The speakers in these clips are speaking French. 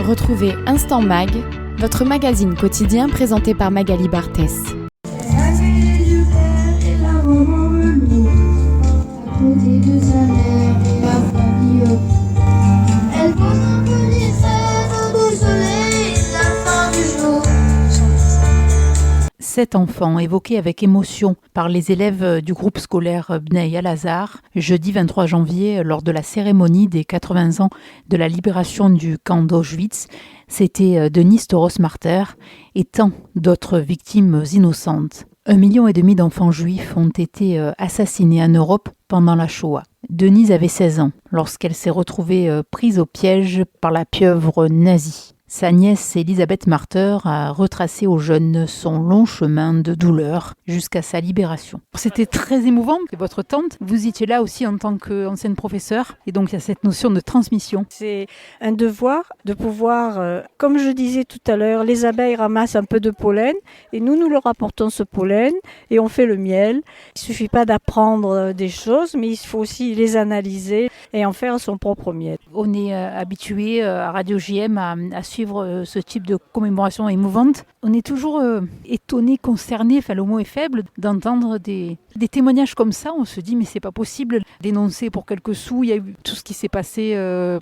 Retrouvez Instant Mag, votre magazine quotidien présenté par Magali Barthès. Sept enfants évoqués avec émotion par les élèves du groupe scolaire Bnei Al-Azhar, jeudi 23 janvier, lors de la cérémonie des 80 ans de la libération du camp d'Auschwitz. C'était Denise Toros-Marter et tant d'autres victimes innocentes. 1,5 million d'enfants juifs ont été assassinés en Europe pendant la Shoah. Denise avait 16 ans lorsqu'elle s'est retrouvée prise au piège par la pieuvre nazie. Sa nièce Elisabeth Marter a retracé aux jeunes son long chemin de douleur jusqu'à sa libération. C'était très émouvant. Et votre tante, vous étiez là aussi en tant qu'ancienne professeure. Et donc il y a cette notion de transmission. C'est un devoir de pouvoir, comme je disais tout à l'heure, les abeilles ramassent un peu de pollen et nous leur apportons ce pollen et on fait le miel. Il ne suffit pas d'apprendre des choses, mais il faut aussi les analyser et en faire son propre miel. On est habitué à Radio JM à suivre ce type de commémoration émouvante. On est toujours étonné, concerné, enfin le mot est faible, d'entendre des témoignages comme ça. On se dit mais c'est pas possible, dénoncer pour quelques sous. Il y a eu tout ce qui s'est passé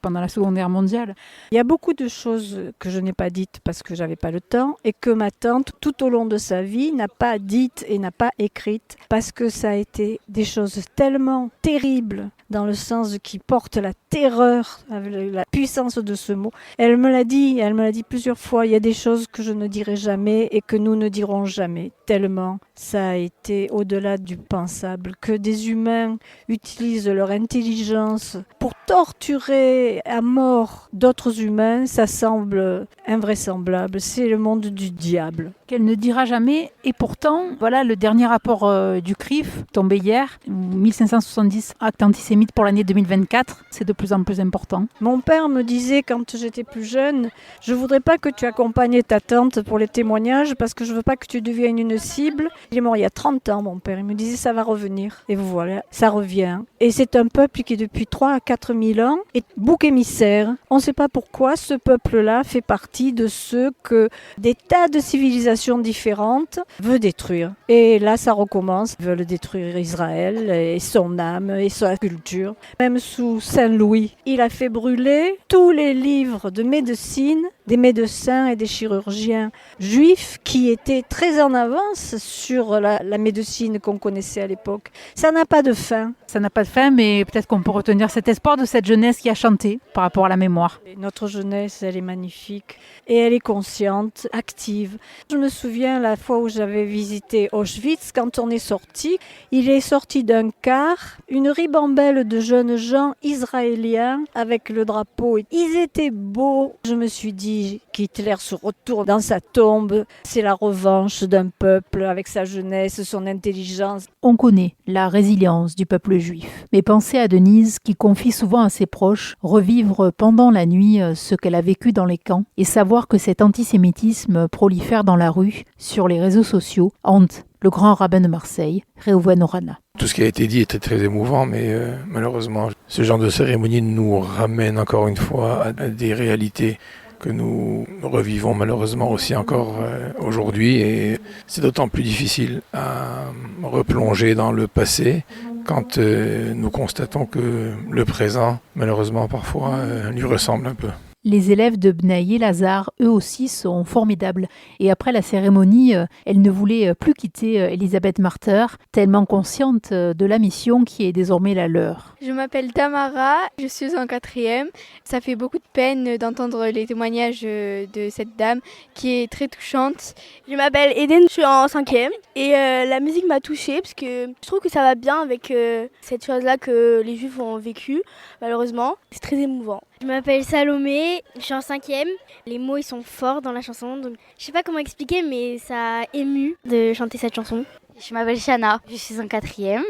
pendant la Seconde Guerre mondiale. Il y a beaucoup de choses que je n'ai pas dites parce que j'avais pas le temps et que ma tante, tout au long de sa vie, n'a pas dites et n'a pas écrites parce que ça a été des choses tellement terribles dans le sens qui porte la terreur, avec la puissance de ce mot. Elle me l'a dit plusieurs fois, il y a des choses que je ne dirai jamais et que nous ne dirons jamais, tellement ça a été au-delà du pensable, que des humains utilisent leur intelligence pour torturer à mort d'autres humains, ça semble invraisemblable, c'est le monde du diable. Qu'elle ne dira jamais, et pourtant, voilà le dernier rapport du CRIF, tombé hier, 1570 actes antisémites pour l'année 2024, c'est de plus en plus important. Mon père me disait quand j'étais plus jeune, je voudrais pas que tu accompagnes ta tante pour les témoignages parce que je veux pas que tu deviennes une cible. Il est mort il y a 30 ans, mon père, il me disait ça va revenir. Et vous voilà, ça revient. Et c'est un peuple qui depuis 3 à 4 000 ans est bouc émissaire. On ne sait pas pourquoi ce peuple-là fait partie de ceux que des tas de civilisations différentes veut détruire. Et là, ça recommence. Ils veulent détruire Israël et son âme et sa culture. Même sous Saint-Louis, il a fait brûler tous les livres de médecine des médecins et des chirurgiens juifs qui étaient très en avance sur la médecine qu'on connaissait à l'époque. Ça n'a pas de fin. Ça n'a pas de fin, mais peut-être qu'on peut retenir cet espoir de cette jeunesse qui a chanté par rapport à la mémoire. Et notre jeunesse, elle est magnifique et elle est consciente, active. Je me souviens la fois où j'avais visité Auschwitz, quand on est sorti, il est sorti d'un car une ribambelle de jeunes gens israéliens avec le drapeau. Ils étaient beaux. Je me suis dit qu'Hitler se retourne dans sa tombe. C'est la revanche d'un peuple avec sa jeunesse, son intelligence. On connaît la résilience du peuple juif. Mais pensez à Denise qui confie souvent à ses proches revivre pendant la nuit ce qu'elle a vécu dans les camps et savoir que cet antisémitisme prolifère dans la rue, sur les réseaux sociaux, hante le grand rabbin de Marseille, Réhouven Orana. Tout ce qui a été dit était très émouvant, mais malheureusement, ce genre de cérémonie nous ramène encore une fois à des réalités que nous revivons malheureusement aussi encore aujourd'hui, et c'est d'autant plus difficile à replonger dans le passé quand nous constatons que le présent, malheureusement parfois, lui ressemble un peu. Les élèves de Bnei Al-Azhar, eux aussi, sont formidables. Et après la cérémonie, elle ne voulait plus quitter Elisabeth Marter, tellement consciente de la mission qui est désormais la leur. Je m'appelle Tamara, je suis en 4e. Ça fait beaucoup de peine d'entendre les témoignages de cette dame qui est très touchante. Je m'appelle Eden, je suis en 5e. Et la musique m'a touchée parce que je trouve que ça va bien avec cette chose-là que les Juifs ont vécue, malheureusement. C'est très émouvant. Je m'appelle Salomé, je suis en 5e. Les mots ils sont forts dans la chanson, donc je sais pas comment expliquer, mais ça a ému de chanter cette chanson. Je m'appelle Shana, je suis en 4e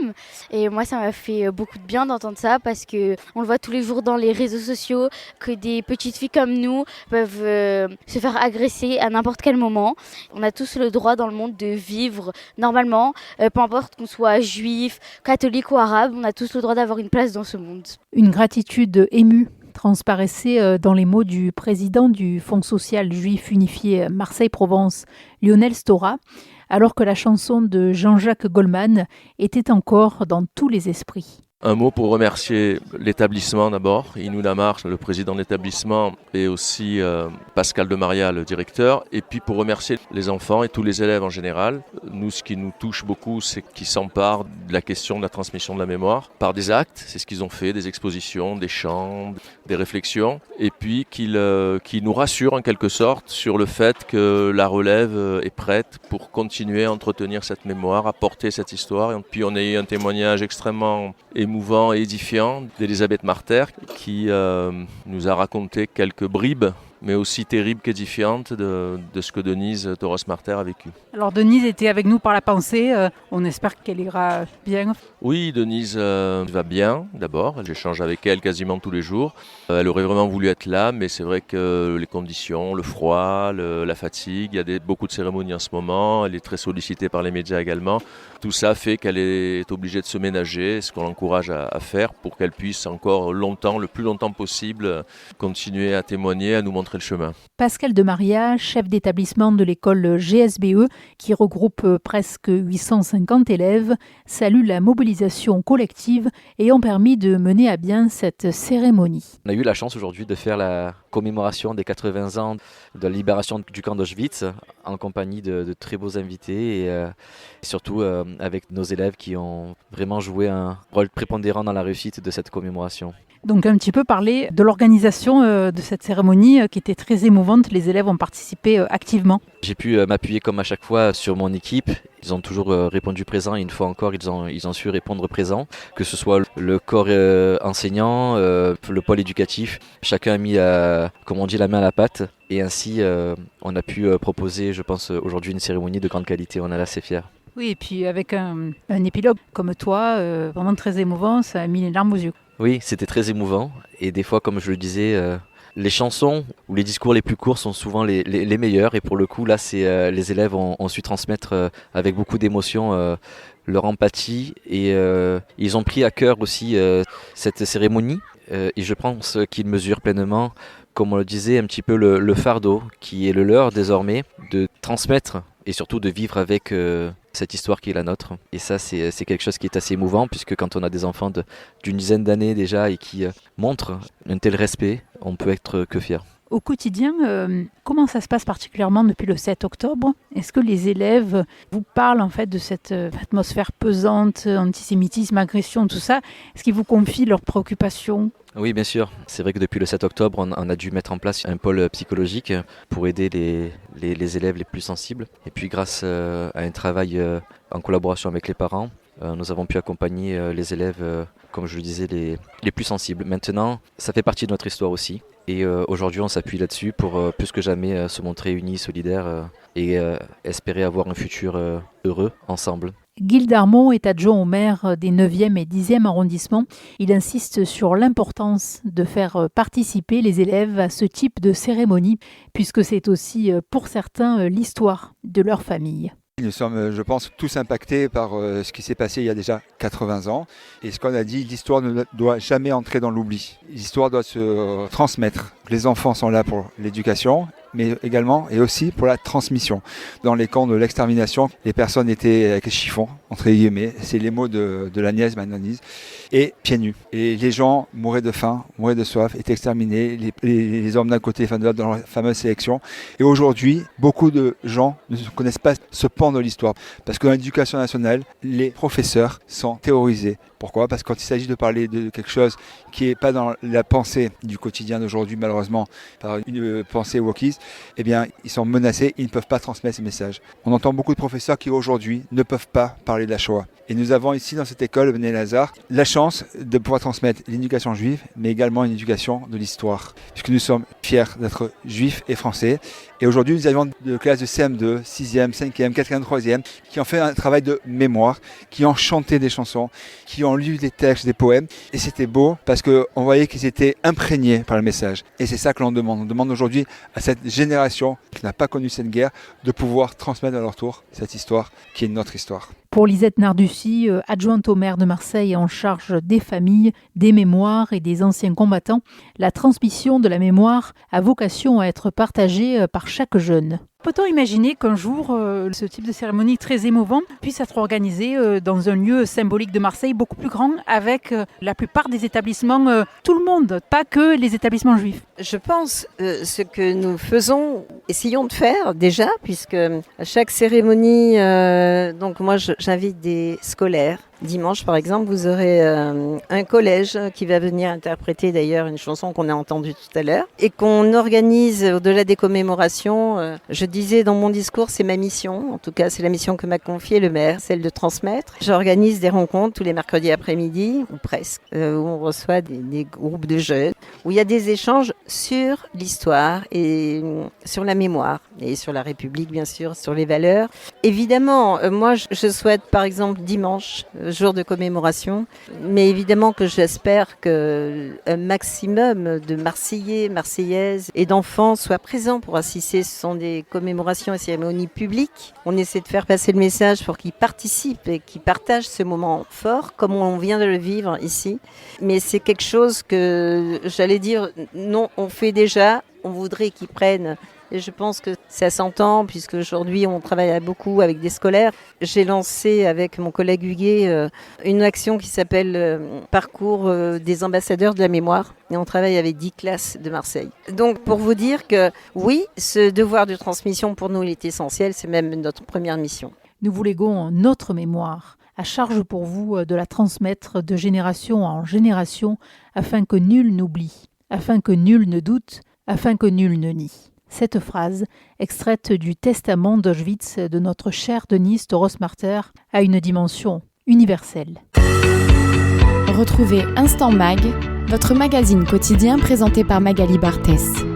et moi ça m'a fait beaucoup de bien d'entendre ça parce que on le voit tous les jours dans les réseaux sociaux que des petites filles comme nous peuvent se faire agresser à n'importe quel moment. On a tous le droit dans le monde de vivre normalement, peu importe qu'on soit juif, catholique ou arabe, on a tous le droit d'avoir une place dans ce monde. Une gratitude émue transparaissait dans les mots du président du Fonds social juif unifié Marseille-Provence, Lionel Stora, alors que la chanson de Jean-Jacques Goldman était encore dans tous les esprits. Un mot pour remercier l'établissement d'abord, Inou Lamar, le président de l'établissement, et aussi Pascal Demaria, le directeur, et puis pour remercier les enfants et tous les élèves en général. Nous, ce qui nous touche beaucoup, c'est qu'ils s'emparent de la question de la transmission de la mémoire par des actes, c'est ce qu'ils ont fait, des expositions, des chants, des réflexions, et puis qu'ils nous rassurent en quelque sorte sur le fait que la relève est prête pour continuer à entretenir cette mémoire, à porter cette histoire. Et puis on a eu un témoignage extrêmement émouvant et édifiant d'Elisabeth Marter qui nous a raconté quelques bribes, mais aussi terribles qu'édifiantes de ce que Denise Torres-Marter a vécu. Alors Denise était avec nous par la pensée, on espère qu'elle ira bien. Oui, Denise va bien d'abord, j'échange avec elle quasiment tous les jours. Elle aurait vraiment voulu être là, mais c'est vrai que les conditions, le froid, la fatigue, il y a beaucoup de cérémonies en ce moment, elle est très sollicitée par les médias également. Tout ça fait qu'elle est obligée de se ménager, ce qu'on l'encourage à faire pour qu'elle puisse encore longtemps, le plus longtemps possible, continuer à témoigner, à nous montrer le chemin. Pascal Demaria, chef d'établissement de l'école GSBE, qui regroupe presque 850 élèves, salue la mobilisation collective ayant permis de mener à bien cette cérémonie. On a eu la chance aujourd'hui de faire la commémoration des 80 ans de la libération du camp d'Auschwitz en compagnie de très beaux invités et surtout avec nos élèves qui ont vraiment joué un rôle prépondérant dans la réussite de cette commémoration. Donc un petit peu parler de l'organisation de cette cérémonie qui était très émouvante. Les élèves ont participé activement. J'ai pu m'appuyer comme à chaque fois sur mon équipe. Ils ont toujours répondu présent et une fois encore ils ont su répondre présent. Que ce soit le corps enseignant, le pôle éducatif, chacun a mis comme on dit la main à la pâte. Et ainsi on a pu proposer je pense aujourd'hui une cérémonie de grande qualité. On est assez fiers. Oui, et puis avec un épilogue comme toi, vraiment très émouvant, ça a mis les larmes aux yeux. Oui, c'était très émouvant et des fois, comme je le disais, les chansons ou les discours les plus courts sont souvent les meilleurs et pour le coup, là, les élèves ont su transmettre avec beaucoup d'émotion leur empathie et ils ont pris à cœur aussi cette cérémonie et je pense qu'ils mesurent pleinement, comme on le disait, un petit peu le fardeau qui est le leur désormais de transmettre et surtout de vivre avec cette histoire qui est la nôtre. Et ça, c'est quelque chose qui est assez émouvant, puisque quand on a des enfants d'une dizaine d'années déjà et qui montrent un tel respect, on peut être que fier. Au quotidien, comment ça se passe particulièrement depuis le 7 octobre ? Est-ce que les élèves vous parlent en fait de cette atmosphère pesante, antisémitisme, agression, tout ça ? Est-ce qu'ils vous confient leurs préoccupations ? Oui, bien sûr. C'est vrai que depuis le 7 octobre, on a dû mettre en place un pôle psychologique pour aider les élèves les plus sensibles. Et puis grâce à un travail en collaboration avec les parents, nous avons pu accompagner les élèves, comme je le disais, les plus sensibles. Maintenant, ça fait partie de notre histoire aussi. Et aujourd'hui, on s'appuie là-dessus pour plus que jamais se montrer unis, solidaires et espérer avoir un futur heureux ensemble. Guy Darmon est adjoint au maire des 9e et 10e arrondissements. Il insiste sur l'importance de faire participer les élèves à ce type de cérémonie, puisque c'est aussi pour certains l'histoire de leur famille. Nous sommes, je pense, tous impactés par ce qui s'est passé il y a déjà 80 ans. Et ce qu'on a dit, l'histoire ne doit jamais entrer dans l'oubli. L'histoire doit se transmettre. Les enfants sont là pour l'éducation, mais également et aussi pour la transmission. Dans les camps de l'extermination, les personnes étaient avec les chiffons, entre guillemets, c'est les mots de la nièce, ma nanise, et pieds nus. Et les gens mouraient de faim, mouraient de soif, étaient exterminés, les hommes d'un côté, les femmes de l'autre, dans la fameuse sélection. Et aujourd'hui, beaucoup de gens ne connaissent pas ce pan de l'histoire. Parce que dans l'éducation nationale, les professeurs sont terrorisés. Pourquoi ? Parce que quand il s'agit de parler de quelque chose qui n'est pas dans la pensée du quotidien d'aujourd'hui, malheureusement, par une pensée wokiste, eh bien, ils sont menacés, ils ne peuvent pas transmettre ces messages. On entend beaucoup de professeurs qui, aujourd'hui, ne peuvent pas parler de la Shoah. Et nous avons ici, dans cette école, Bnei Lazare, la chance de pouvoir transmettre l'éducation juive, mais également une éducation de l'histoire. Puisque nous sommes fiers d'être juifs et français. Et aujourd'hui, nous avons de classes de CM2, 6e, 5e, 4e, 3e, qui ont fait un travail de mémoire, qui ont chanté des chansons, qui ont lu des textes, des poèmes. Et c'était beau parce qu'on voyait qu'ils étaient imprégnés par le message. Et c'est ça que l'on demande. On demande aujourd'hui à cette génération qui n'a pas connu cette guerre de pouvoir transmettre à leur tour cette histoire qui est notre histoire. Pour Lisette Nardussi, adjointe au maire de Marseille en charge des familles, des mémoires et des anciens combattants, la transmission de la mémoire a vocation à être partagée par chaque jeune. Peut-on imaginer qu'un jour, ce type de cérémonie très émouvant puisse être organisé dans un lieu symbolique de Marseille beaucoup plus grand avec la plupart des établissements, tout le monde, pas que les établissements juifs? Je pense ce que nous essayons de faire déjà, puisque à chaque cérémonie, donc moi j'invite des scolaires. Dimanche, par exemple, vous aurez un collège qui va venir interpréter d'ailleurs une chanson qu'on a entendue tout à l'heure et qu'on organise au-delà des commémorations. Je disais dans mon discours, c'est ma mission. En tout cas, c'est la mission que m'a confiée le maire, celle de transmettre. J'organise des rencontres tous les mercredis après-midi, ou presque, où on reçoit des groupes de jeunes, où il y a des échanges sur l'histoire et sur la mémoire et sur la République, bien sûr, sur les valeurs. Évidemment, moi, je souhaite, par exemple, dimanche, jour de commémoration, mais évidemment que j'espère qu'un maximum de Marseillais, Marseillaises et d'enfants soient présents pour assister. Ce sont des commémorations et cérémonies publiques. On essaie de faire passer le message pour qu'ils participent et qu'ils partagent ce moment fort, comme on vient de le vivre ici. Mais c'est quelque chose que, j'allais dire, non, on fait déjà, on voudrait qu'ils prennent. Et je pense que ça s'entend, puisque aujourd'hui on travaille beaucoup avec des scolaires. J'ai lancé avec mon collègue Huguet une action qui s'appelle Parcours des ambassadeurs de la mémoire. Et on travaille avec 10 classes de Marseille. Donc pour vous dire que oui, ce devoir de transmission pour nous il est essentiel, c'est même notre première mission. Nous vous léguons notre mémoire. À charge pour vous de la transmettre de génération en génération afin que nul n'oublie, afin que nul ne doute, afin que nul ne nie. Cette phrase, extraite du testament d'Auschwitz de notre cher Denis Rossmarter, a une dimension universelle. Retrouvez Instant Mag, votre magazine quotidien présenté par Magali Barthès.